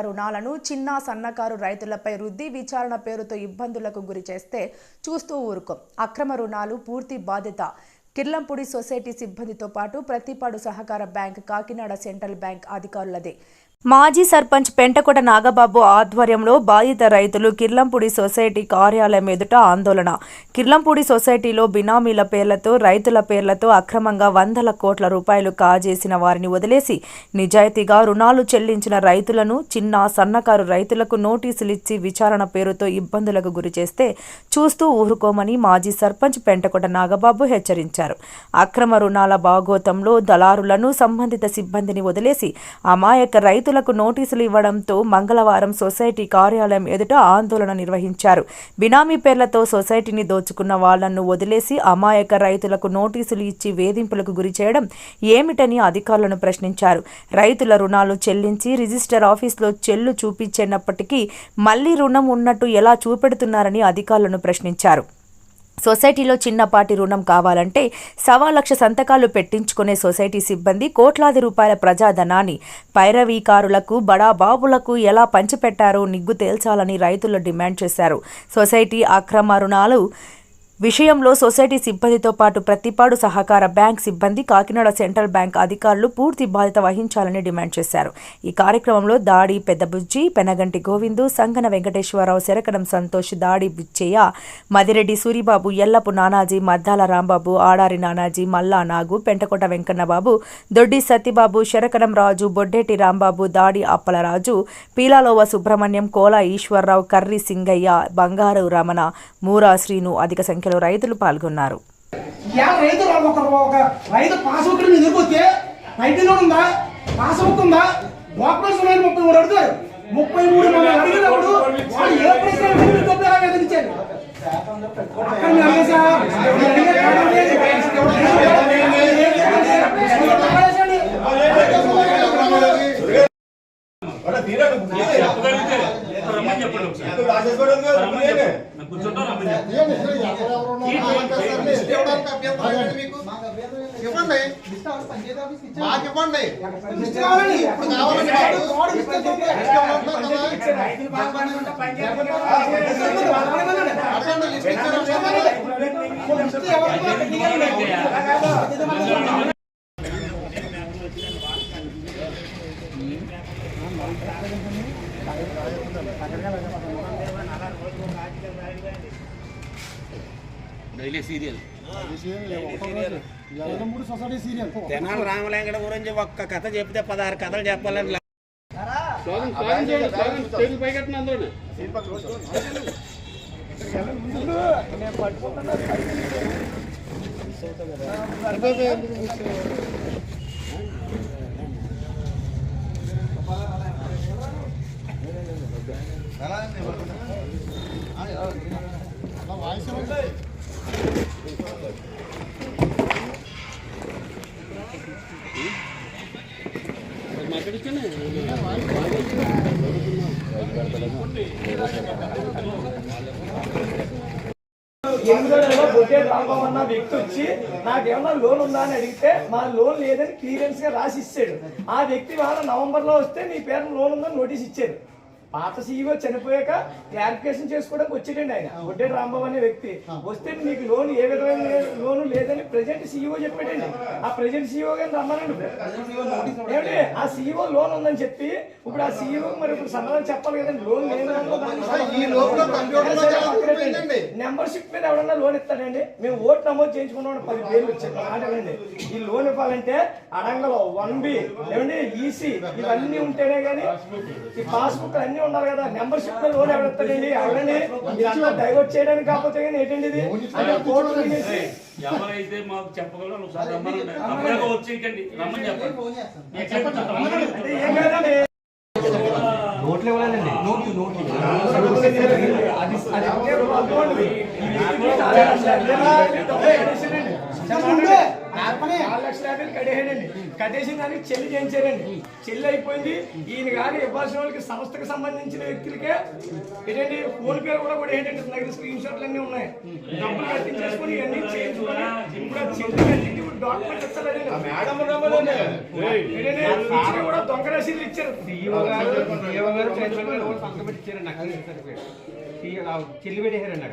రుణాలను చిన్న సన్నకారు రైతులపై రుద్ది విచారణ పేరుతో ఇబ్బందులకు గురి చేస్తే చూస్తూ ఊరుకోం. అక్రమ రుణాలు పూర్తి బాధ్యత కిర్లంపూడి సొసైటీ సిబ్బందితో పాటు ప్రతిపాడు సహకార బ్యాంక్, కాకినాడ సెంట్రల్ బ్యాంక్ అధికారులదే. మాజీ సర్పంచ్ పెంటకోట నాగబాబు ఆధ్వర్యంలో బాధిత రైతులు కిర్లంపూడి సొసైటీ కార్యాలయం ఎదుట ఆందోళన. కిర్లంపూడి సొసైటీలో బినామీల పేర్లతో, రైతుల పేర్లతో అక్రమంగా వందల కోట్ల రూపాయలు కాజేసిన వారిని వదిలేసి నిజాయితీగా రుణాలు చెల్లించిన రైతులను, చిన్న సన్నకారు రైతులకు నోటీసులు ఇచ్చి విచారణ పేరుతో ఇబ్బందులకు గురిచేస్తే చూస్తూ ఊరుకోమని మాజీ సర్పంచ్ పెంటకోట నాగబాబు హెచ్చరించారు. అక్రమ రుణాల భాగోతంలో దళారులను, సంబంధిత సిబ్బందిని వదిలేసి అమాయక రైతులకు నోటీసులు ఇవ్వడంతో మంగళవారం సొసైటీ కార్యాలయం ఎదుట ఆందోళన నిర్వహించారు. బినామీ పేర్లతో సొసైటీని దోచుకున్న వాళ్లను వదిలేసి అమాయక రైతులకు నోటీసులు ఇచ్చి వేధింపులకు గురి చేయడం ఏమిటని అధికారులను ప్రశ్నించారు. రైతుల రుణాలు చెల్లించి రిజిస్టర్ ఆఫీసులో చెల్లు చూపించినప్పటికీ మళ్లీ రుణం ఉన్నట్టు ఎలా చూపెడుతున్నారని అధికారులను ప్రశ్నించారు. సొసైటీలో చిన్నపాటి రుణం కావాలంటే 1,00,000 సంతకాలు పెట్టించుకునే సొసైటీ సిబ్బంది కోట్లాది రూపాయల ప్రజాధనాన్ని పైరవీకారులకు, బడాబాబులకు ఎలా పంచిపెట్టారో నిగ్గు తేల్చాలని రైతులు డిమాండ్ చేశారు. సొసైటీ అక్రమ రుణాలు విషయంలో సొసైటీ సిబ్బందితో పాటు ప్రతిపాడు సహకార బ్యాంక్ సిబ్బంది, కాకినాడ సెంట్రల్ బ్యాంక్ అధికారులు పూర్తి బాధ్యత వహించాలని డిమాండ్ చేశారు. ఈ కార్యక్రమంలో దాడి పెద్దబుజ్జి, పెనగంటి గోవిందు, సంగన వెంకటేశ్వరరావు, శరకడం సంతోష్, దాడి బుచ్చయ్య, మదిరెడ్డి సూరిబాబు, ఎల్లపు నానాజీ, మద్దాల రాంబాబు, ఆడారి నానాజీ, మల్లా నాగు, పెంటకోట వెంకన్నబాబు, దొడ్డి సత్యబాబు, శరకడం రాజు, బొడ్డేటి రాంబాబు, దాడి అప్పలరాజు, పీలాలోవ సుబ్రహ్మణ్యం, కోల ఈశ్వరరావు, కర్రి సింగయ్య, బంగారు రమణ, మూరా శ్రీను అధిక సంఖ్యలో రైతులు పాల్గొన్నారు. డైలీ సీరియల్ తెనాలి రామలింగడ గురించి ఒక్క కథ చెప్తే 16 కథలు చెప్పాలని బొడ్డేటి రాంబాబు అన్న వ్యక్తి వచ్చి నాకేమన్నా లోన్ ఉందా అని అడిగితే మా లోన్ లేదని క్లియరెన్స్ గా రాసి ఇచ్చాడు. ఆ వ్యక్తి వాళ్ళ నవంబర్లో వస్తే నీ పేరు లోన్ ఉందని నోటీస్ ఇచ్చారు. పాత సీఈఓ చనిపోయాక క్లారిఫికేషన్ చేసుకోవడానికి వచ్చాడండి ఆయన. బొడ్డేటి రాంబాబు అనే వ్యక్తి వస్తే నీకు లోన్ ఏ విధమైన లోను లేదని ప్రెజెంట్ సీఈఓ చెప్పాడండి. ఆ ప్రెజెంట్ సీఈఓ గారిని రమ్మనండి. ఏమంటే ఆ సీఈఓ లోన్ ఉందని చెప్పి ఇప్పుడు ఆ సీఈఓ మరి ఇప్పుడు సమాధానం చెప్పాలి కదండి. లోన్ లేదు మెంబర్షిప్ మీద ఎవరన్నా లోన్ ఇస్తాడండి. మేము ఓటు నమోదు చేయించుకున్నాం 10 పేర్లు వచ్చాయి. మాటలండి ఈ లోన్ ఇవ్వాలంటే అడంగలో 1B ఏమండి ఈసీ ఇవన్నీ ఉంటేనే కానీ ఈ పాస్బుక్ అన్ని ఉన్నారు కదా. మెంబర్షిప్ మీద లోన్ ఎవరిస్తాడండి? ఎవరండి ఇదంతా డైవర్ట్ చేయడానికి కాకపోతే కానీ ఏంటండి ఇది అంటే కోర్టు ఎవరైతే మాకు చెప్పగలరు వచ్చి రమ్మని చెప్పండి. ఏం కాదండి నోట్లు ఇవ్వాలండి. నోట్లు 4,50,000 కట్టేసాడండి. కట్టేసిన దానికి చెల్లి చేయించారండి. చెల్లి అయిపోయింది. ఈయన గారు ఇవ్వాల్సిన వాళ్ళకి సంస్థకు సంబంధించిన వ్యక్తులకే ఏంటండి ఫోన్ పేరు కూడా ఏంటంటే దగ్గర స్క్రీన్ షాట్లు అన్నీ ఉన్నాయి. డబ్బులు కట్టించేసుకుని ఇవన్నీ చేయించుకొని ఇప్పుడు చెల్లి కట్టించి ఇప్పుడు డాక్యుమెంట్ ఇస్తారండి. కూడా దొంగ రసీదులు ఇచ్చారు. చెల్లి పెట్టేశారండి.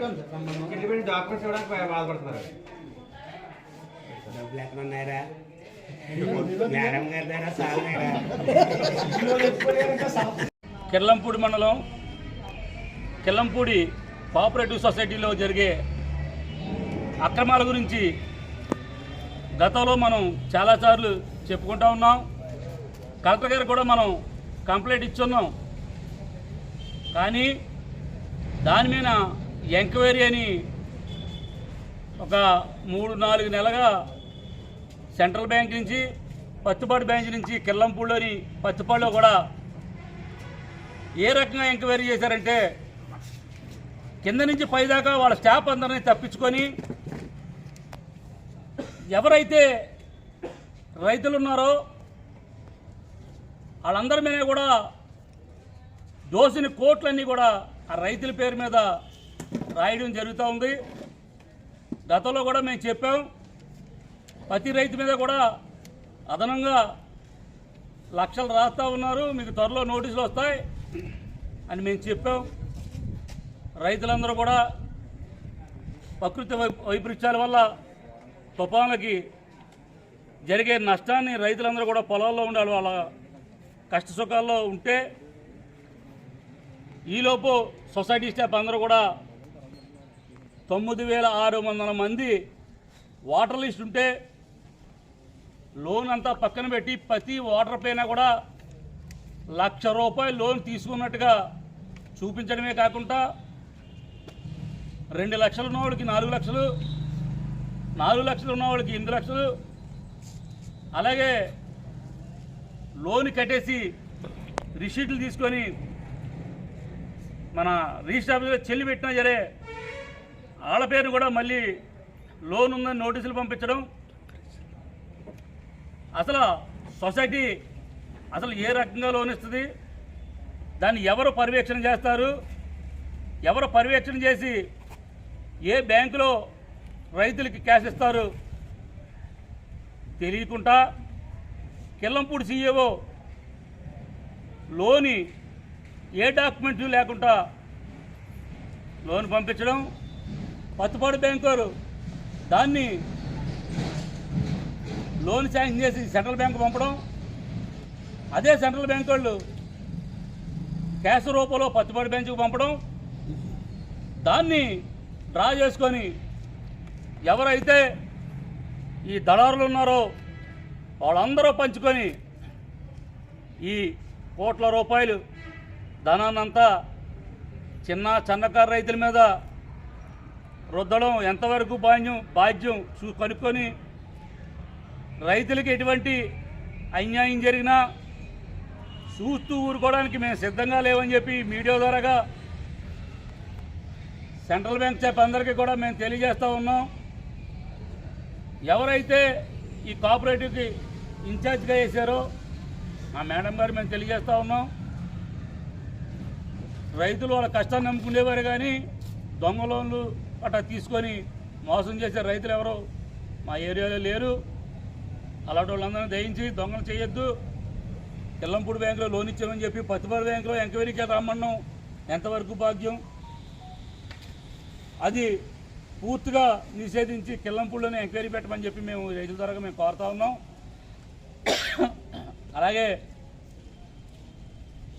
చెల్లి పెట్టి డాక్యుమెంట్స్ ఇవ్వడానికి బాధపడుతున్నారు. డబ్బులు ఎక్కడ ఉన్నాయరా మేడం గారి దగ్గర సాగునాయరా. కిర్లంపూడి మండలం కిర్లంపూడి కోఆపరేటివ్ సొసైటీలో జరిగే అక్రమాల గురించి గతంలో మనం చాలాసార్లు చెప్పుకుంటా ఉన్నాం. కలెక్టర్ గారు కూడా మనం కంప్లైంట్ ఇచ్చున్నాం. కానీ దాని మీద ఎంక్వైరీ అని ఒక 3-4 నెలలుగా సెంట్రల్ బ్యాంక్ నుంచి పత్తిపాడు బ్యాంక్ నుంచి కిర్లంపూడిలోని పత్తిపాడులో కూడా ఏ రకంగా ఎంక్వైరీ చేశారంటే కింద నుంచి పైదాకా వాళ్ళ స్టాఫ్ అందరినీ తప్పించుకొని ఎవరైతే రైతులు ఉన్నారో వాళ్ళందరి మీద కూడా దోసిన కోట్లన్నీ కూడా ఆ రైతుల పేరు మీద రాయడం జరుగుతూ ఉంది. గతంలో కూడా మేము చెప్పాం, ప్రతి రైతు మీద కూడా అదనంగా లక్షలు రాస్తూ ఉన్నారు, మీకు త్వరలో నోటీసులు వస్తాయి అని మేము చెప్పాం. రైతులందరూ కూడా ప్రకృతి వైపరీత్యాల వల్ల తుఫాన్లకి జరిగే నష్టాన్ని రైతులందరూ కూడా పొలాల్లో ఉండాలి, వాళ్ళ కష్ట సుఖాల్లో ఉంటే ఈలోపు సొసైటీ స్టాఫ్ అందరూ కూడా 9,600 మంది వాటర్ లిస్ట్ ఉంటే లోన్ అంతా పక్కన పెట్టి ప్రతి వాటర్ పైన కూడా ₹1,00,000 లోన్ తీసుకున్నట్టుగా చూపించడమే కాకుండా 2 లక్షలు ఉన్నవాడికి 4 లక్షలు, 4 లక్షలు ఉన్నవాడికి 8 లక్షలు, అలాగే లోన్ కట్టేసి రిసీట్లు తీసుకొని మన రిజిస్టర్ ఆఫీసులో చెల్లి పెట్టినా సరే వాళ్ళ పేరు కూడా మళ్ళీ లోన్ ఉందని నోటీసులు పంపించడం. అసలు సొసైటీ అసలు ఏ రకంగా లోన్ ఇస్తుంది, దాన్ని ఎవరు పర్యవేక్షణ చేస్తారు, ఎవరు పర్యవేక్షణ చేసి ఏ బ్యాంకులో రైతులకి క్యాష్ ఇస్తారు తెలియకుండా కిర్లంపూడి సీఈఓ లోని ఏ డాక్యుమెంట్లు లేకుండా లోన్ పంపించడం, పత్తిపాడు బ్యాంకు వారు దాన్ని లోన్ శాంక్షన్ చేసి సెంట్రల్ బ్యాంకు పంపడం, అదే సెంట్రల్ బ్యాంక్ వాళ్ళు క్యాష్ రూపంలో పత్తిపాడు బ్యాంకుకు పంపడం, దాన్ని డ్రా చేసుకొని ఎవరైతే ఈ దళారులు ఉన్నారో వాళ్ళందరూ పంచుకొని ఈ కోట్ల రూపాయలు ధనాన్నంతా చిన్న సన్నకారు రైతుల మీద రుద్దడం ఎంతవరకు బాధ్యం కనుక్కొని రైతులకి ఎటువంటి అన్యాయం జరిగినా చూస్తూ ఊరుకోవడానికి మేము సిద్ధంగా లేవని చెప్పి మీడియా ద్వారాగా సెంట్రల్ బ్యాంక్ స్టాఫ్ అందరికీ కూడా మేము తెలియజేస్తూ ఉన్నాం. ఎవరైతే ఈ కోఆపరేటివ్కి ఇన్ఛార్జ్గా వేశారో మా మేడం గారు మేము తెలియజేస్తూ ఉన్నాం. రైతులు వాళ్ళ కష్టాన్ని నమ్ముకునేవారు కానీ దొంగ లోన్లు అట్లా తీసుకొని మోసం చేసే రైతులు ఎవరు మా ఏరియాలో లేరు. అలాంటి వాళ్ళందరినీ దయించి దొంగలు చేయొద్దు. కిర్లంపూడి బ్యాంకులో లోన్ ఇచ్చామని చెప్పి పత్తిపాడు బ్యాంకులో ఎంక్వైరీకి రమ్మన్నాం, ఎంతవరకు భాగ్యం? అది పూర్తిగా నిషేధించి కిర్లంపూడిలోనే ఎంక్వైరీ పెట్టమని చెప్పి మేము రైతుల ద్వారా మేము కోరుతా ఉన్నాం. అలాగే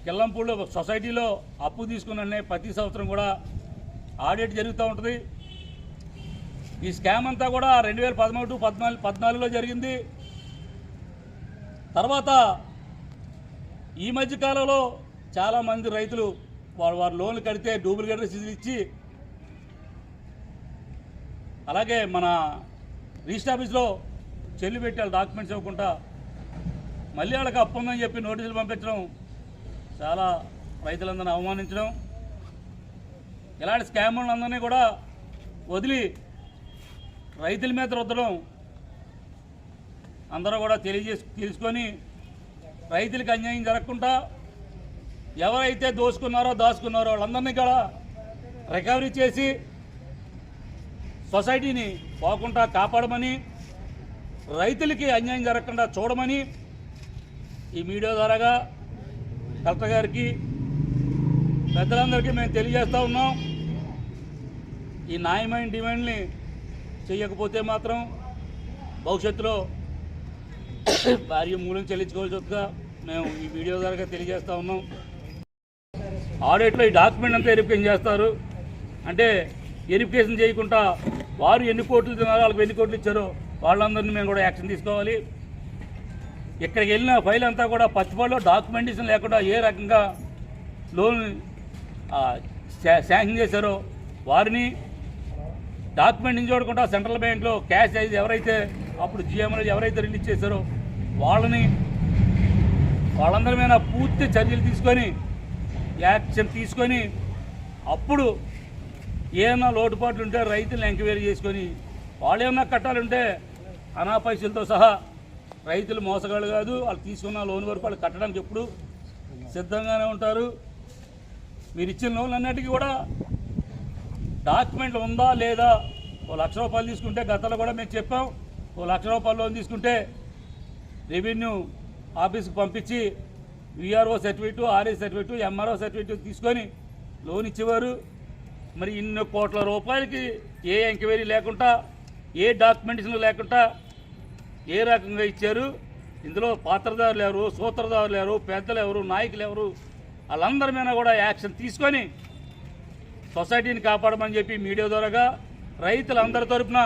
కిర్లంపూడిలో సొసైటీలో అప్పు తీసుకున్న ప్రతి సంవత్సరం కూడా ఆడిట్ జరుగుతూ ఉంటుంది. ఈ స్కామ్ అంతా కూడా 2013-14లో జరిగింది. తర్వాత ఈ మధ్యకాలంలో చాలామంది రైతులు వారు లోన్లు కడితే డూప్లికేట్ రసీదులు ఇచ్చి, అలాగే మన రిజిస్టర్ ఆఫీస్లో చెల్లి పెట్టాలి డాక్యుమెంట్స్ ఇవ్వకుండా మళ్ళీ వాళ్ళకి అప్పు ఉందని చెప్పి నోటీసులు పంపించడం, చాలా రైతులందరినీ అవమానించడం, ఇలాంటి స్కాములందరినీ కూడా వదిలి రైతుల మీద రుద్దడం అందరూ కూడా తెలుసుకొని రైతులకు అన్యాయం జరగకుండా ఎవరైతే దాచుకున్నారో వాళ్ళందరినీ కూడా రికవరీ చేసి సొసైటీని పోకుండా కాపాడమని, రైతులకి అన్యాయం జరగకుండా చూడమని ఈ మీడియా ద్వారాగా కలెక్టర్ గారికి పెద్దలందరికీ మేము తెలియజేస్తూ ఉన్నాం. ఈ న్యాయమైన డిమాండ్ని చేయకపోతే మాత్రం భవిష్యత్తులో భారీ మూలం చెల్లించుకోవాల్సి వస్తుందిగా మేము ఈ వీడియో ద్వారా తెలియజేస్తూ ఉన్నాం. ఆడిట్లో ఈ డాక్యుమెంట్ అంతా వెరిఫికేషన్ చేస్తారు. అంటే వెరిఫికేషన్ చేయకుండా వారు ఎన్ని కోట్లు తిన్నారో వాళ్ళకి ఎన్ని కోట్లు ఇచ్చారో వాళ్ళందరినీ మేము కూడా యాక్షన్ తీసుకోవాలి. ఇక్కడికి వెళ్ళిన ఫైల్ అంతా కూడా పచ్చిపాడులో డాక్యుమెంటేషన్ లేకుండా ఏ రకంగా లోన్ శాంక్షన్ చేశారో వారిని డాక్యుమెంట్ చూడకుండా సెంట్రల్ బ్యాంక్లో క్యాష్ అయితే ఎవరైతే అప్పుడు జిఎంలో ఎవరైతే రిలీజ్ చేశారో వాళ్ళందరి మీద పూర్తి చర్యలు తీసుకొని యాక్షన్ తీసుకొని అప్పుడు ఏమైనా లోటుపాట్లు ఉంటే రైతులను ఎంక్వైరీ చేసుకొని వాళ్ళు ఏమన్నా కట్టాలంటే అనా పైసలతో సహా రైతులు మోసగాళ్ళు కాదు, వాళ్ళు తీసుకున్న లోన్ వరకు వాళ్ళు కట్టడానికి ఎప్పుడు సిద్ధంగానే ఉంటారు. మీరు ఇచ్చిన లోన్లు అన్నిటికీ కూడా డాక్యుమెంట్లు ఉందా లేదా, ₹1,00,000 తీసుకుంటే గతంలో కూడా మేము చెప్పాం, ₹1,00,000 లోన్ తీసుకుంటే రెవెన్యూ ఆఫీస్కి పంపించి VRO certificate, RA certificate, MRO certificate తీసుకొని లోన్ ఇచ్చేవారు. మరి ఇన్ని కోట్ల రూపాయలకి ఏ ఎంక్వైరీ లేకుండా, ఏ డాక్యుమెంటేషన్ లేకుండా ఏ రకంగా ఇచ్చారు? ఇందులో పాత్రదారులు ఎవరు, సూత్రధారులు ఎవరు, పెద్దలు ఎవరు, నాయకులు ఎవరు, వాళ్ళందరి మీద కూడా యాక్షన్ తీసుకొని సొసైటీని కాపాడమని చెప్పి మీడియా ద్వారాగా రైతులందరి తరపున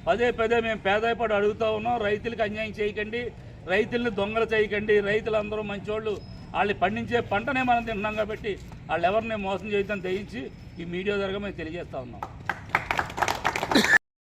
పదే మేము పేదపడి అడుగుతూ ఉన్నాం. రైతులకు అన్యాయం చేయకండి, రైతుల్ని దొంగలు చేయకండి. రైతులందరూ మంచివాళ్ళు, వాళ్ళు పండించే పంటనే మనం తింటున్నాం కాబట్టి వాళ్ళు ఎవరిని మోసం చేయొద్దని దయించి ఈ మీడియా ద్వారా మేము తెలియజేస్తూ ఉన్నాం.